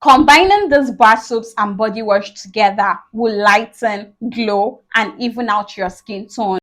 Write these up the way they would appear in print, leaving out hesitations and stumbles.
Combining these bar soaps and body wash together will lighten, glow, and even out your skin tone.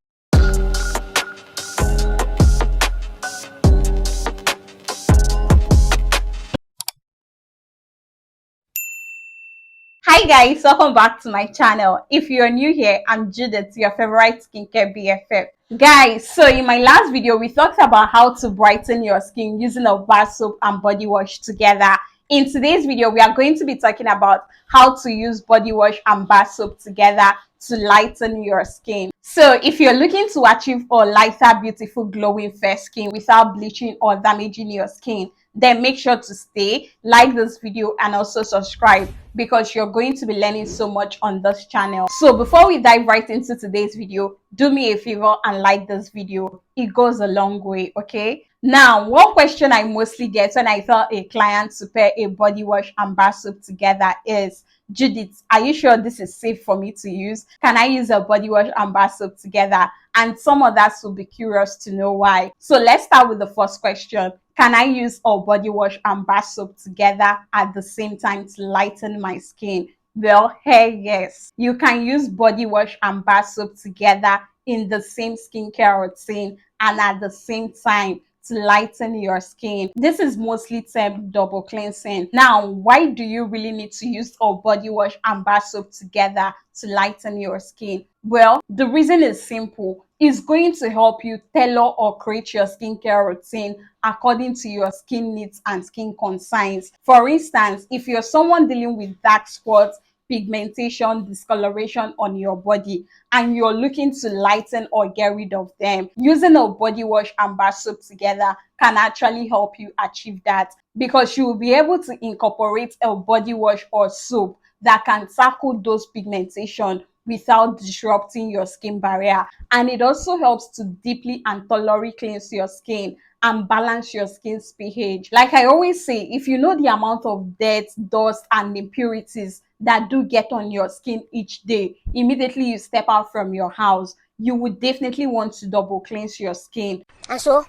Hi guys, welcome back to my channel. If you're new here, I'm Judith, your favorite skincare BFF. Guys, so in my last video, we talked about how to brighten your skin using a bar soap and body wash together. In today's video, we are going to be talking about how to use body wash and bar soap together to lighten your skin. So if you're looking to achieve a lighter, beautiful, glowing fair skin without bleaching or damaging your skin, then make sure to stay, like this video, and also subscribe, because you're going to be learning so much on this channel. So before we dive right into today's video, do me a favor and like this video. It goes a long way, okay? Now, one question I mostly get when I tell a client to pair a body wash and bar soap together is, Judith, are you sure this is safe for me to use? Can I use a body wash and bar soap together? And some others will be curious to know why. So let's start with the first question. Can I use a body wash and bar soap together at the same time to lighten my skin? Well, hey, yes. You can use body wash and bar soap together in the same skincare routine and at the same time to lighten your skin. This is mostly termed double cleansing. Now, why do you really need to use a body wash and bar soap together to lighten your skin? Well, the reason is simple. It's going to help you tailor or create your skincare routine according to your skin needs and skin concerns. For instance, if you're someone dealing with dark spots, pigmentation, discoloration on your body, and you're looking to lighten or get rid of them, using a body wash and bar soap together can actually help you achieve that, because you will be able to incorporate a body wash or soap that can tackle those pigmentation without disrupting your skin barrier. And it also helps to deeply and thoroughly cleanse your skin and balance your skin's pH. Like I always say, if you know the amount of dirt, dust, and impurities that do get on your skin each day, immediately you step out from your house, you would definitely want to double cleanse your skin. And so,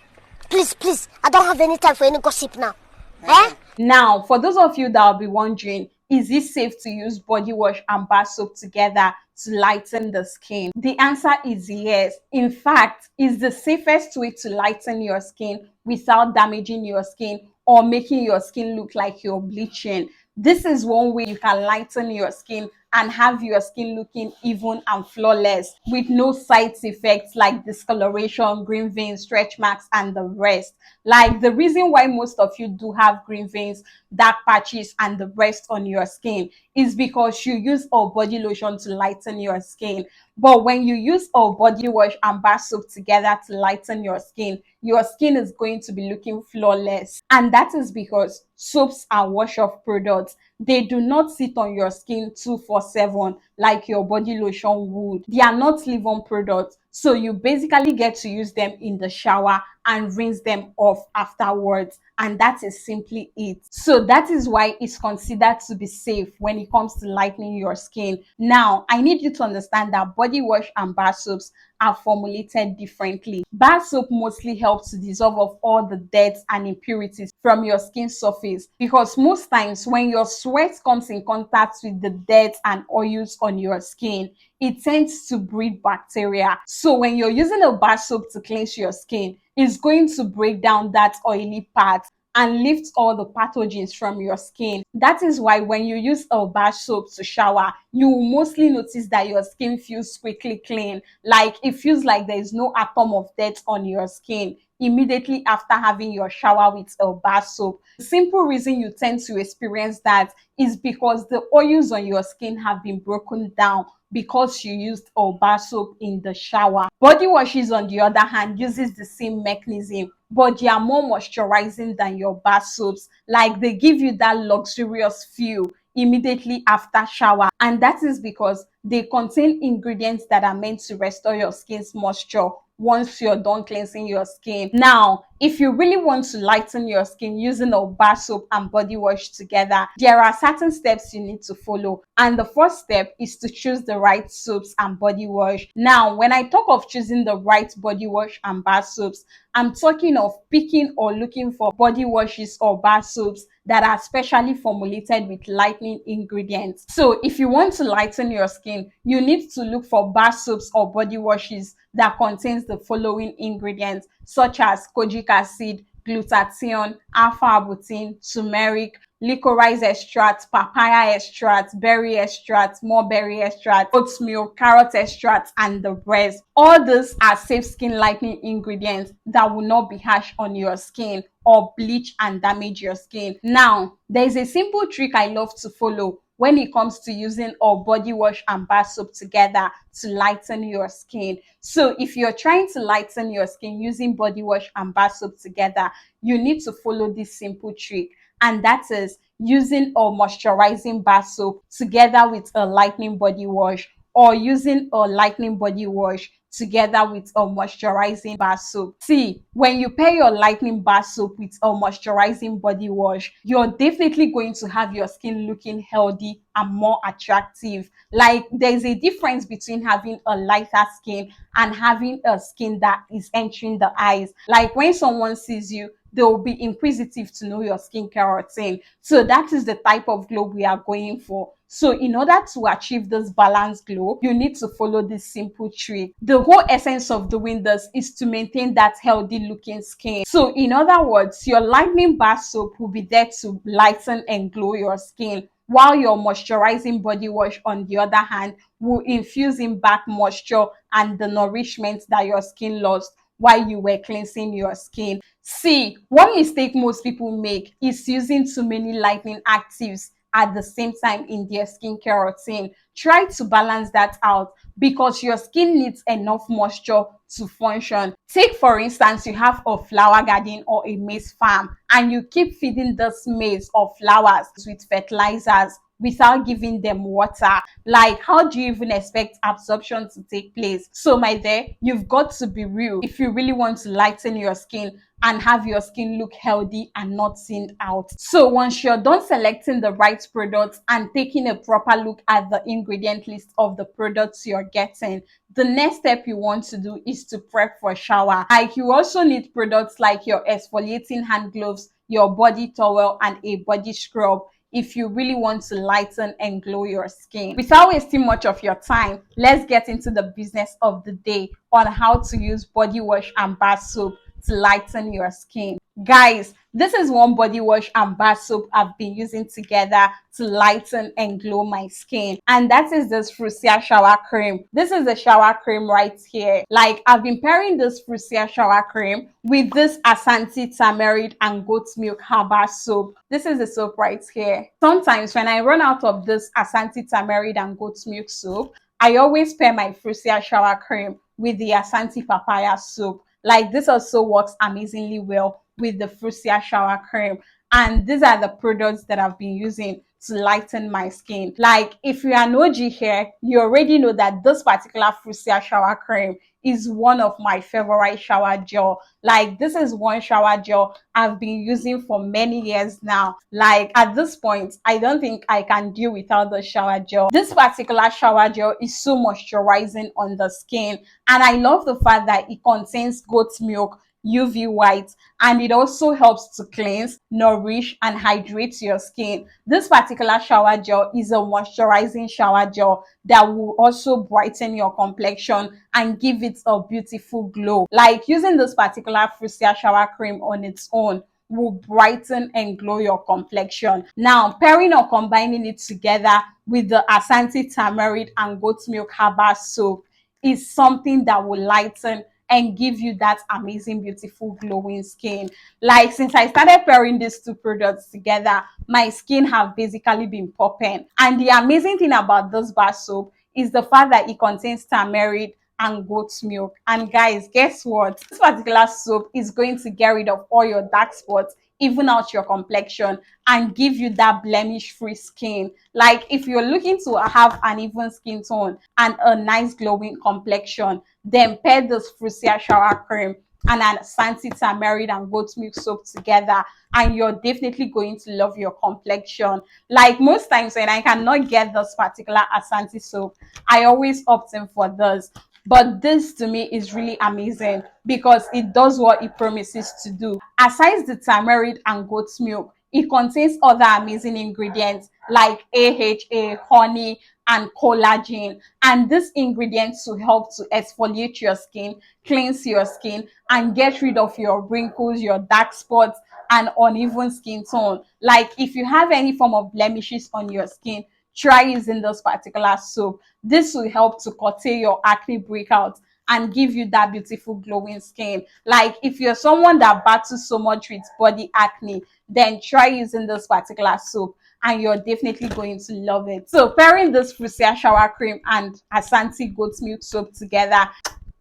please, I don't have any time for any gossip now. Eh? Now, for those of you that will be wondering, is it safe to use body wash and bar soap together to lighten the skin? The answer is yes. In fact, it's the safest way to lighten your skin without damaging your skin or making your skin look like you're bleaching. This is one way you can lighten your skin and have your skin looking even and flawless with no side effects like discoloration, green veins, stretch marks, and the rest. Like the reason why most of you do have green veins, dark patches, and the rest on your skin is because you use a body lotion to lighten your skin. But when you use a body wash and bar soap together to lighten your skin is going to be looking flawless. And that is because soaps and wash-off products, they do not sit on your skin 24/7 like your body lotion would. They are not leave-on products, so you basically get to use them in the shower and rinse them off afterwards, and that is simply it. So that is why it's considered to be safe when it comes to lightening your skin. Now, I need you to understand that body wash and bar soaps are formulated differently. Bar soap mostly helps to dissolve off all the dirt and impurities from your skin surface, because most times when your sweat comes in contact with the dirt and oils on your skin, it tends to breed bacteria. So when you're using a bar soap to cleanse your skin, it's going to break down that oily part and lift all the pathogens from your skin. That is why when you use a bar soap to shower, you will mostly notice that your skin feels quickly clean. Like it feels like there is no atom of dirt on your skin immediately after having your shower with a bar soap. The simple reason you tend to experience that is because the oils on your skin have been broken down because you used a bar soap in the shower. Body washes, on the other hand, uses the same mechanism, but they are more moisturizing than your bar soaps. Like they give you that luxurious feel immediately after shower, and that is because they contain ingredients that are meant to restore your skin's moisture once you're done cleansing your skin. Now, if you really want to lighten your skin using a bar soap and body wash together, there are certain steps you need to follow. And the first step is to choose the right soaps and body wash. Now, when I talk of choosing the right body wash and bar soaps, I'm talking of picking or looking for body washes or bar soaps that are specially formulated with lightening ingredients. So if you want to lighten your skin, you need to look for bar soaps or body washes that contains the following ingredients, such as kojic acid, glutathione, alpha-arbutin, turmeric, licorice extract, papaya extract, berry extract, mulberry extract, oat milk, carrot extract, and the rest. All these are safe skin lightening ingredients that will not be harsh on your skin or bleach and damage your skin. Now, there is a simple trick I love to follow when it comes to using our body wash and bar soap together to lighten your skin. So if you're trying to lighten your skin using body wash and bar soap together, you need to follow this simple trick, and that is using a moisturizing bar soap together with a lightening body wash, or using a lightening body wash together with a moisturizing bar soap. See, when you pair your lightening bar soap with a moisturizing body wash, you're definitely going to have your skin looking healthy and more attractive. Like, there's a difference between having a lighter skin and having a skin that is entering the eyes. Like, when someone sees you, they will be inquisitive to know your skincare routine. So that is the type of glow we are going for. So in order to achieve this balanced glow, you need to follow this simple trick. The whole essence of doing this is to maintain that healthy looking skin. So in other words, your lightening bar soap will be there to lighten and glow your skin, while your moisturizing body wash, on the other hand, will infuse in back moisture and the nourishment that your skin lost while you were cleansing your skin. See, one mistake most people make is using too many lightening actives at the same time in their skincare routine. Try to balance that out because your skin needs enough moisture to function. Take, for instance, you have a flower garden or a maize farm and you keep feeding this maize or flowers with fertilizers without giving them water. Like, how do you even expect absorption to take place? So my dear, you've got to be real if you really want to lighten your skin and have your skin look healthy and not thinned out. So once you're done selecting the right products and taking a proper look at the ingredient list of the products you're getting, the next step you want to do is to prep for shower. Like, you also need products like your exfoliating hand gloves, your body towel, and a body scrub if you really want to lighten and glow your skin. Without wasting much of your time, let's get into the business of the day on how to use body wash and bar soap to lighten your skin. Guys, this is one body wash and bar soap I've been using together to lighten and glow my skin, and that is this Frusia shower cream. This is the shower cream right here. Like, I've been pairing this Frusia shower cream with this Ashanti tamarind and goat milk herbal soap. This is the soap right here. Sometimes when I run out of this Ashanti tamarind and goat milk soap, I always pair my Frusia shower cream with the Ashanti papaya soap. Like, this also works amazingly well with the Frusia shower cream. And these are the products that I've been using to lighten my skin. Like, if you are an OG here, you already know that this particular Frusia shower cream is one of my favorite shower gel. Like, this is one shower gel I've been using for many years now. Like, at this point, I don't think I can deal without the shower gel. This particular shower gel is so moisturizing on the skin, and I love the fact that it contains goat milk, UV white, and it also helps to cleanse, nourish, and hydrate your skin. This particular shower gel is a moisturizing shower gel that will also brighten your complexion and give it a beautiful glow. Like, using this particular Frusia shower cream on its own will brighten and glow your complexion. Now, pairing or combining it together with the Ashanti tamarind and goat milk herbal soap is something that will lighten and give you that amazing, beautiful, glowing skin. Like, since I started pairing these two products together, my skin have basically been popping. And the amazing thing about this bar soap is the fact that it contains tamarind and goat milk. And guys, guess what? This particular soap is going to get rid of all your dark spots, even out your complexion, and give you that blemish-free skin. Like, if you're looking to have an even skin tone and a nice glowing complexion, then pair this Frusia shower cream and an Ashanti turmeric and goat milk soap together, and you're definitely going to love your complexion. Like most times when I cannot get this particular Ashanti soap, I always opt in for this. But this to me is really amazing because it does what it promises to do. Aside the turmeric and goat's milk, it contains other amazing ingredients like AHA, honey, and collagen. And these ingredients to help to exfoliate your skin, cleanse your skin, and get rid of your wrinkles, your dark spots, and uneven skin tone. Like if you have any form of blemishes on your skin, try using this particular soap. This will help to curtail your acne breakouts and give you that beautiful glowing skin. Like if you're someone that battles so much with body acne, then try using this particular soap and you're definitely going to love it. So pairing this Fuchsia shower cream and Ashanti goat milk soap together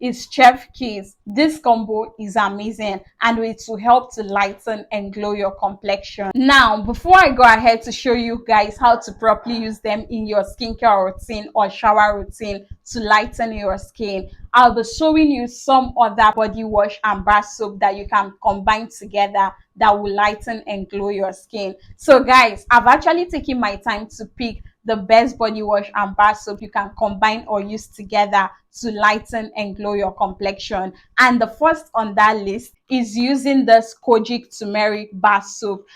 is chef kiss. This combo is amazing and it will help to lighten and glow your complexion. Now, before I go ahead to show you guys how to properly use them in your skincare routine or shower routine to lighten your skin, I'll be showing you some other body wash and bar soap that you can combine together that will lighten and glow your skin. So guys, I've actually taken my time to pick the best body wash and bar soap you can combine or use together to lighten and glow your complexion. And the first on that list is using this kojic turmeric bar soap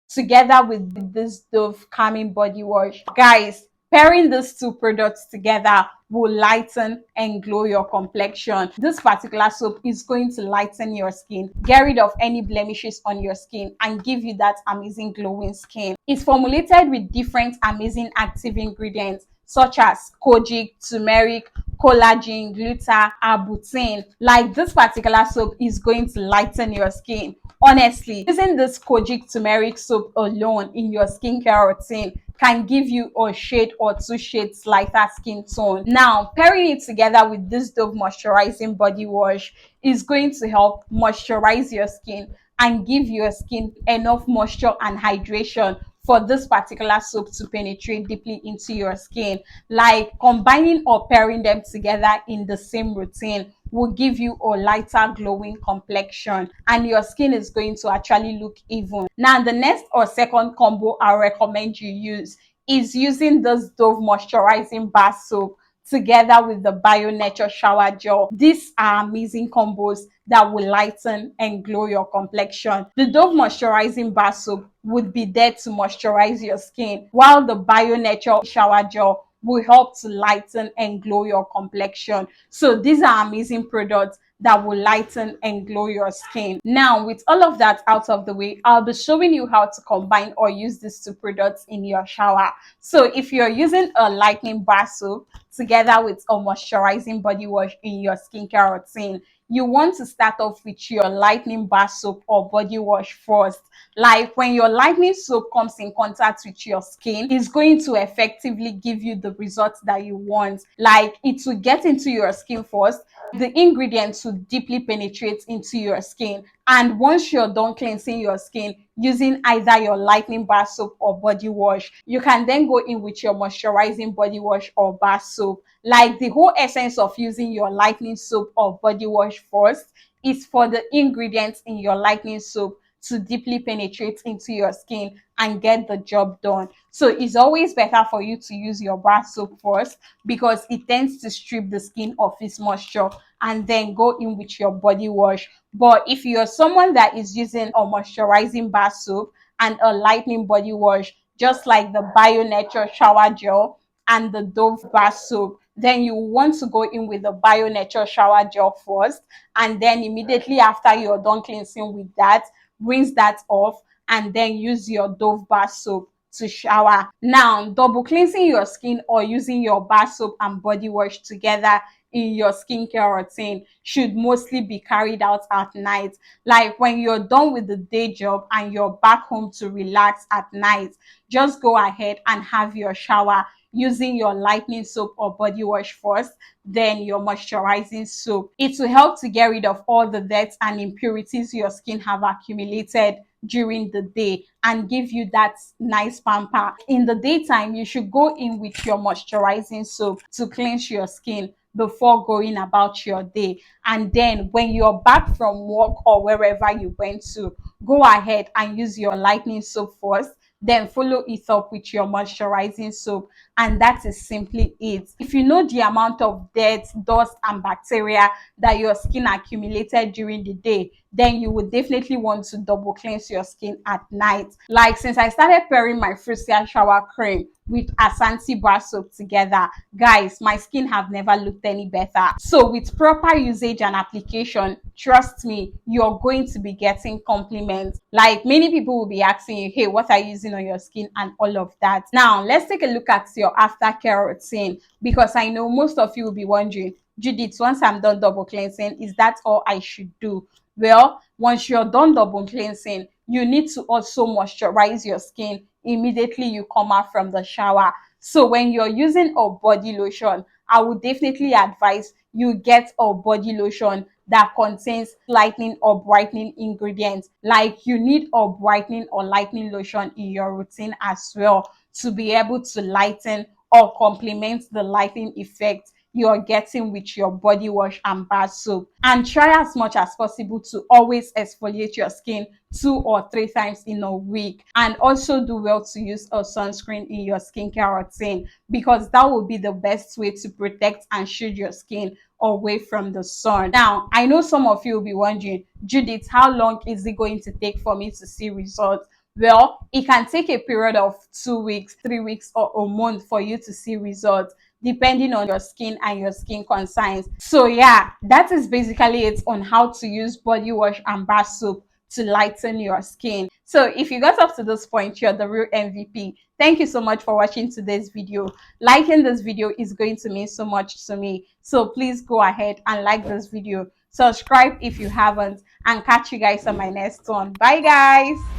together with this Dove calming body wash. Guys, pairing these two products together will lighten and glow your complexion. This particular soap is going to lighten your skin, get rid of any blemishes on your skin, and give you that amazing glowing skin. It's formulated with different amazing active ingredients such as kojic, turmeric, collagen, gluta, arbutin. Like this particular soap is going to lighten your skin. Honestly, using this kojic turmeric soap alone in your skincare routine can give you a shade or two shades lighter skin tone. Now, pairing it together with this Dove moisturizing body wash is going to help moisturize your skin and give your skin enough moisture and hydration for this particular soap to penetrate deeply into your skin. Like combining or pairing them together in the same routine will give you a lighter glowing complexion and your skin is going to actually look even. Now the next or second combo I recommend you use is using this Dove moisturizing bar soap together with the Bio Nature shower gel. These are amazing combos that will lighten and glow your complexion. The Dove moisturizing bar soap would be there to moisturize your skin, while the Bio Nature shower gel will help to lighten and glow your complexion. So these are amazing products that will lighten and glow your skin. Now, with all of that out of the way, I'll be showing you how to combine or use these two products in your shower. So if you're using a lightning bar soap together with a moisturizing body wash in your skincare routine, you want to start off with your lightning bar soap or body wash first. Like when your lightning soap comes in contact with your skin, it's going to effectively give you the results that you want. Like it will get into your skin first, the ingredients will deeply penetrate into your skin, and once you're done cleansing your skin using either your lightning bar soap or body wash, you can then go in with your moisturizing body wash or bar soap. Like the whole essence of using your lightning soap or body wash first is for the ingredients in your lightning soap to deeply penetrate into your skin and get the job done. So it's always better for you to use your bar soap first because it tends to strip the skin of its moisture and then go in with your body wash. But if you're someone that is using a moisturizing bar soap and a lightning body wash, just like the Bio Nature shower gel and the Dove bar soap, then you want to go in with the Bio Nature shower gel first, and then immediately after you're done cleansing with that, rinse that off and then use your Dove bar soap to shower. Now, double cleansing your skin or using your bar soap and body wash together in your skincare routine should mostly be carried out at night. Like when you're done with the day job and you're back home to relax at night, just go ahead and have your shower using your lightning soap or body wash first, then your moisturizing soap. It will help to get rid of all the dirt and impurities your skin have accumulated during the day and give you that nice pamper. In the daytime, you should go in with your moisturizing soap to cleanse your skin before going about your day. And then when you're back from work or wherever you went to, go ahead and use your lightening soap first, then follow it up with your moisturizing soap, and that is simply it. If you know the amount of dirt, dust and bacteria that your skin accumulated during the day, then you would definitely want to double cleanse your skin at night. Like, since I started pairing my Frusia shower cream with Ashanti bar soap together, guys, my skin have never looked any better. So with proper usage and application, trust me, you're going to be getting compliments. Like, many people will be asking you, hey, what are you using on your skin and all of that. Now let's take a look at your aftercare routine, because I know most of you will be wondering, Judith, once I'm done double cleansing, is that all I should do? Well, once you're done double cleansing, you need to also moisturize your skin immediately you come out from the shower. So when you're using a body lotion, I would definitely advise you get a body lotion that contains lightening or brightening ingredients. Like, you need a brightening or lightening lotion in your routine as well to be able to lighten or complement the lightening effect you're getting with your body wash and bar soap. And try as much as possible to always exfoliate your skin 2 or 3 times in a week. And also do well to use a sunscreen in your skincare routine, because that will be the best way to protect and shield your skin away from the sun. Now, I know some of you will be wondering, Judith, how long is it going to take for me to see results? Well, it can take a period of 2 weeks, 3 weeks, or a month for you to see results, depending on your skin and your skin concerns. So yeah, that is basically it on how to use body wash and bar soap to lighten your skin. So if you got up to this point, you're the real MVP. Thank you so much for watching today's video. Liking this video is going to mean so much to me. So please go ahead and like this video. Subscribe if you haven't, and catch you guys on my next one. Bye guys.